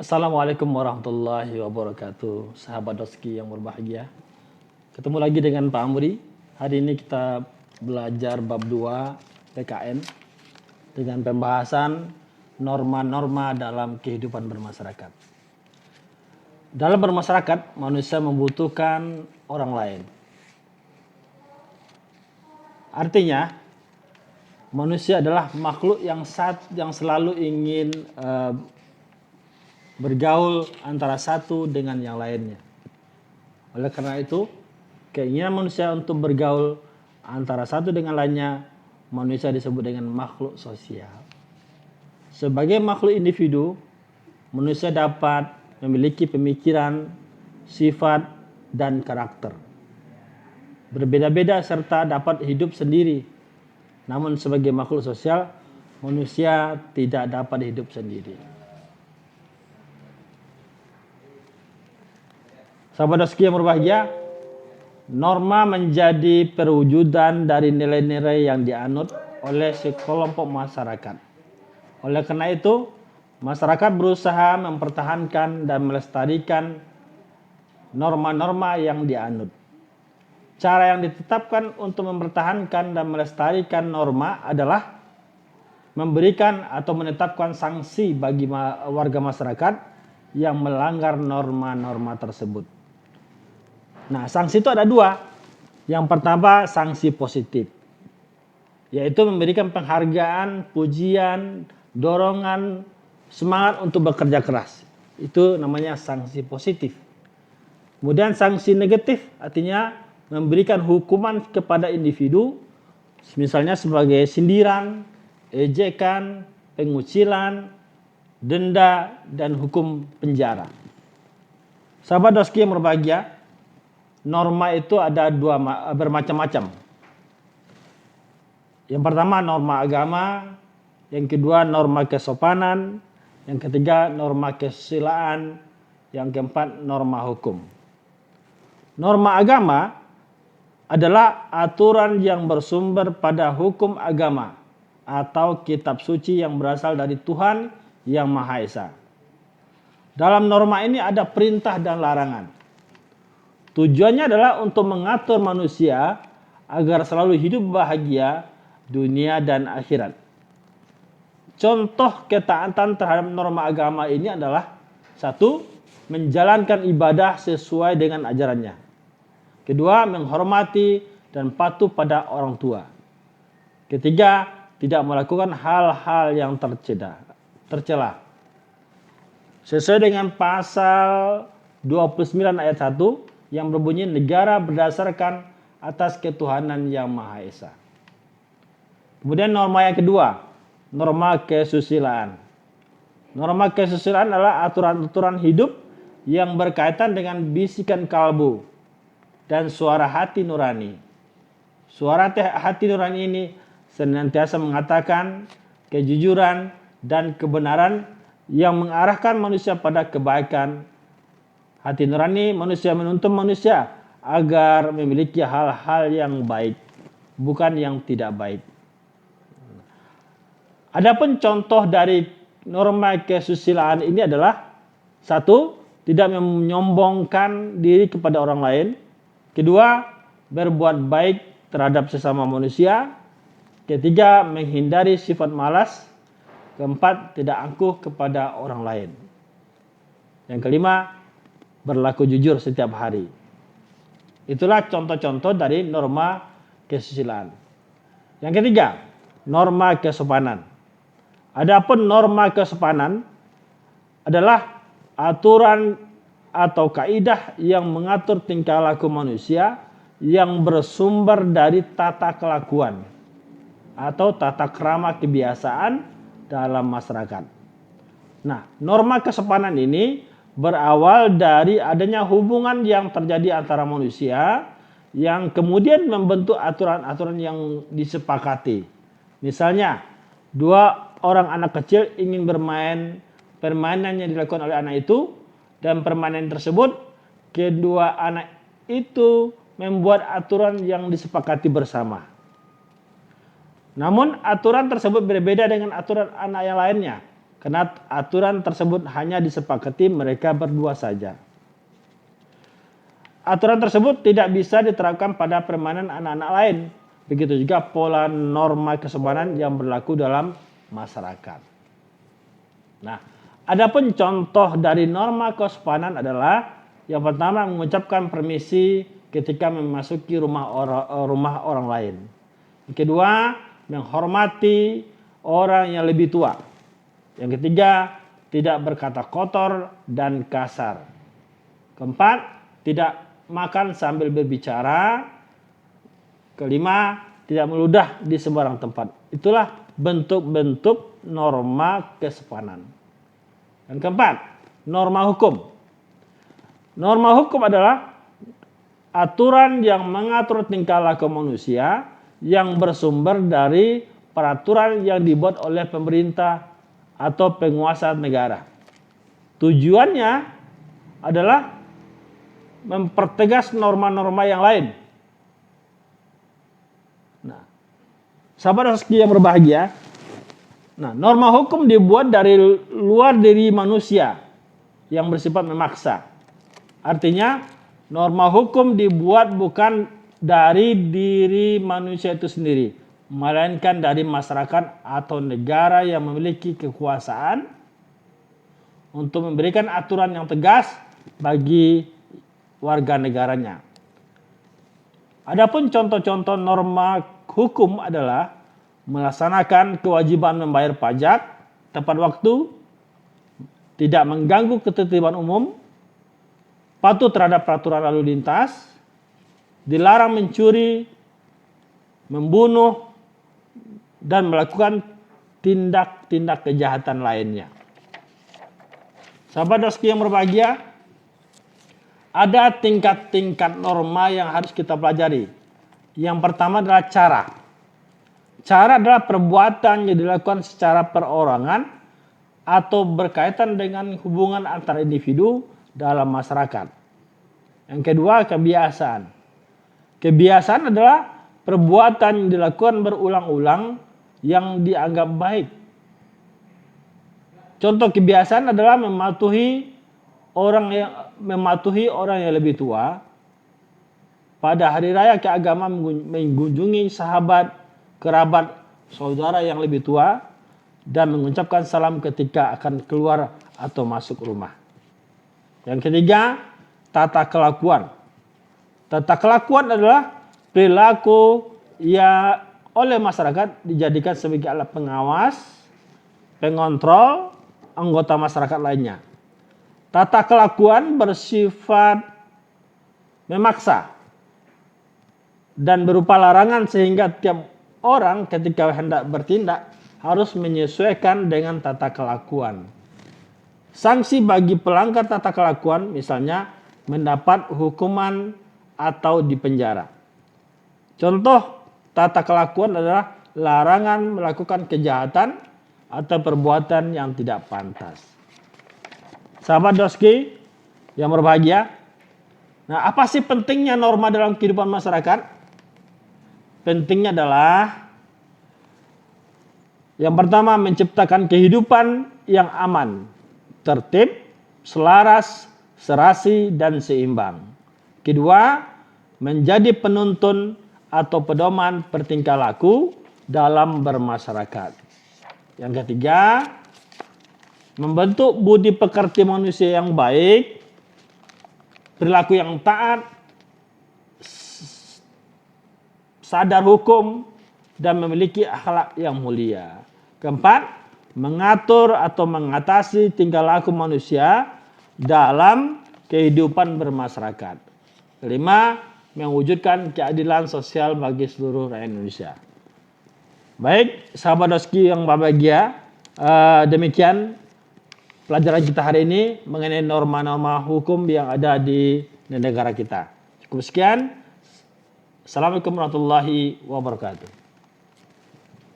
Assalamualaikum warahmatullahi wabarakatuh, sahabat Doski yang berbahagia. Ketemu lagi dengan Pak Amri. Hari ini kita belajar bab 2 PKN dengan pembahasan norma-norma dalam kehidupan bermasyarakat. Dalam bermasyarakat, manusia membutuhkan orang lain. Artinya, manusia adalah makhluk yang selalu ingin bergaul antara satu dengan yang lainnya. Oleh karena itu, keinginan manusia untuk bergaul antara satu dengan lainnya, manusia disebut dengan makhluk sosial. Sebagai makhluk individu, manusia dapat memiliki pemikiran, sifat, dan karakter. Berbeda-beda serta dapat hidup sendiri. Namun sebagai makhluk sosial, manusia tidak dapat hidup sendiri. Sahabat Doski yang berbahagia, norma menjadi perwujudan dari nilai-nilai yang dianut oleh sekelompok masyarakat. Oleh karena itu, masyarakat berusaha mempertahankan dan melestarikan norma-norma yang dianut. Cara yang ditetapkan untuk mempertahankan dan melestarikan norma adalah memberikan atau menetapkan sanksi bagi warga masyarakat yang melanggar norma-norma tersebut. Nah, sanksi itu ada dua. Yang pertama, sanksi positif, yaitu memberikan penghargaan, pujian, dorongan, semangat untuk bekerja keras. Itu namanya sanksi positif. Kemudian sanksi negatif, artinya memberikan hukuman kepada individu, misalnya sebagai sindiran, ejekan, pengucilan, denda, dan hukum penjara. Sahabat Doski yang berbahagia, norma itu ada bermacam-macam. Yang pertama norma agama, yang kedua norma kesopanan, yang ketiga norma kesusilaan, yang keempat norma hukum. Norma agama adalah aturan yang bersumber pada hukum agama atau kitab suci yang berasal dari Tuhan yang Maha Esa. Dalam norma ini ada perintah dan larangan. Tujuannya adalah untuk mengatur manusia agar selalu hidup bahagia dunia dan akhirat. Contoh ketaatan terhadap norma agama ini adalah: 1. Menjalankan ibadah sesuai dengan ajarannya. 2. Menghormati dan patuh pada orang tua. 3. Tidak melakukan hal-hal yang tercela. Sesuai dengan pasal 29 ayat 1 yang berbunyi negara berdasarkan atas ketuhanan yang Maha Esa. Kemudian norma yang kedua, norma kesusilaan. Norma kesusilaan adalah aturan-aturan hidup yang berkaitan dengan bisikan kalbu dan suara hati nurani. Suara hati nurani ini senantiasa mengatakan kejujuran dan kebenaran yang mengarahkan manusia pada kebaikan. Hati nurani manusia menuntun manusia agar memiliki hal-hal yang baik, bukan yang tidak baik. Adapun contoh dari norma kesusilaan ini adalah: 1. Tidak menyombongkan diri kepada orang lain. 2. Berbuat baik terhadap sesama manusia. 3. Menghindari sifat malas. 4. Tidak angkuh kepada orang lain. Yang kelima, berlaku jujur setiap hari. Itulah contoh-contoh dari norma kesusilaan. Yang ketiga, norma kesopanan. Adapun norma kesopanan adalah aturan atau kaidah yang mengatur tingkah laku manusia yang bersumber dari tata kelakuan atau tata krama kebiasaan dalam masyarakat. Nah, norma kesopanan ini berawal dari adanya hubungan yang terjadi antara manusia yang kemudian membentuk aturan-aturan yang disepakati. Misalnya, 2 orang anak kecil ingin bermain permainan yang dilakukan oleh anak itu, dan permainan tersebut kedua anak itu membuat aturan yang disepakati bersama. Namun aturan tersebut berbeda dengan aturan anak yang lainnya. karena aturan tersebut hanya disepakati mereka berdua saja. Aturan tersebut tidak bisa diterapkan pada permainan anak-anak lain. Begitu juga pola norma kesopanan yang berlaku dalam masyarakat. Nah, adapun contoh dari norma kesopanan adalah yang pertama mengucapkan permisi ketika memasuki rumah orang lain. Yang kedua, menghormati orang yang lebih tua. Yang ketiga, tidak berkata kotor dan kasar. Keempat, tidak makan sambil berbicara. Kelima, tidak meludah di sembarang tempat. Itulah bentuk-bentuk norma kesopanan. Dan keempat, norma hukum. Norma hukum adalah aturan yang mengatur tingkah laku manusia yang bersumber dari peraturan yang dibuat oleh pemerintah atau penguasa negara. Tujuannya adalah mempertegas norma-norma yang lain. Nah, sahabat rezeki yang berbahagia, norma hukum dibuat dari luar diri manusia yang bersifat memaksa. Artinya, norma hukum dibuat bukan dari diri manusia itu sendiri, melainkan dari masyarakat atau negara yang memiliki kekuasaan untuk memberikan aturan yang tegas bagi warga negaranya. Adapun contoh-contoh norma hukum adalah melaksanakan kewajiban membayar pajak tepat waktu, tidak mengganggu ketertiban umum, patuh terhadap peraturan lalu lintas, dilarang mencuri, membunuh, dan melakukan tindak-tindak kejahatan lainnya. Sahabat rezeki yang berbahagia, ada tingkat-tingkat norma yang harus kita pelajari. Yang pertama adalah cara. Cara adalah perbuatan yang dilakukan secara perorangan atau berkaitan dengan hubungan antar individu dalam masyarakat. Yang kedua, kebiasaan. Kebiasaan adalah perbuatan yang dilakukan berulang-ulang yang dianggap baik. Contoh kebiasaan adalah mematuhi orang yang lebih tua, pada hari raya keagamaan mengunjungi sahabat, kerabat, saudara yang lebih tua, dan mengucapkan salam ketika akan keluar atau masuk rumah. Yang ketiga, tata kelakuan. Tata kelakuan adalah perilaku yang oleh masyarakat dijadikan sebagai alat pengawas, pengontrol anggota masyarakat lainnya. Tata kelakuan bersifat memaksa dan berupa larangan sehingga tiap orang ketika hendak bertindak harus menyesuaikan dengan tata kelakuan. Sanksi bagi pelanggar tata kelakuan misalnya mendapat hukuman atau dipenjara. Contoh tata kelakuan adalah larangan melakukan kejahatan atau perbuatan yang tidak pantas. Sahabat Doski yang berbahagia, apa sih pentingnya norma dalam kehidupan masyarakat? Pentingnya adalah yang pertama menciptakan kehidupan yang aman, tertib, selaras, serasi, dan seimbang. Kedua, menjadi penuntun atau pedoman bertingkah laku dalam bermasyarakat. Yang ketiga, membentuk budi pekerti manusia yang baik, perilaku yang taat, sadar hukum, dan memiliki akhlak yang mulia. Keempat, mengatur atau mengatasi tingkah laku manusia dalam kehidupan bermasyarakat. Kelima, mewujudkan keadilan sosial bagi seluruh rakyat Indonesia. Baik, sahabat Doski yang berbahagia, demikian pelajaran kita hari ini mengenai norma-norma hukum yang ada di negara kita. Cukup sekian. Assalamualaikum warahmatullahi wabarakatuh.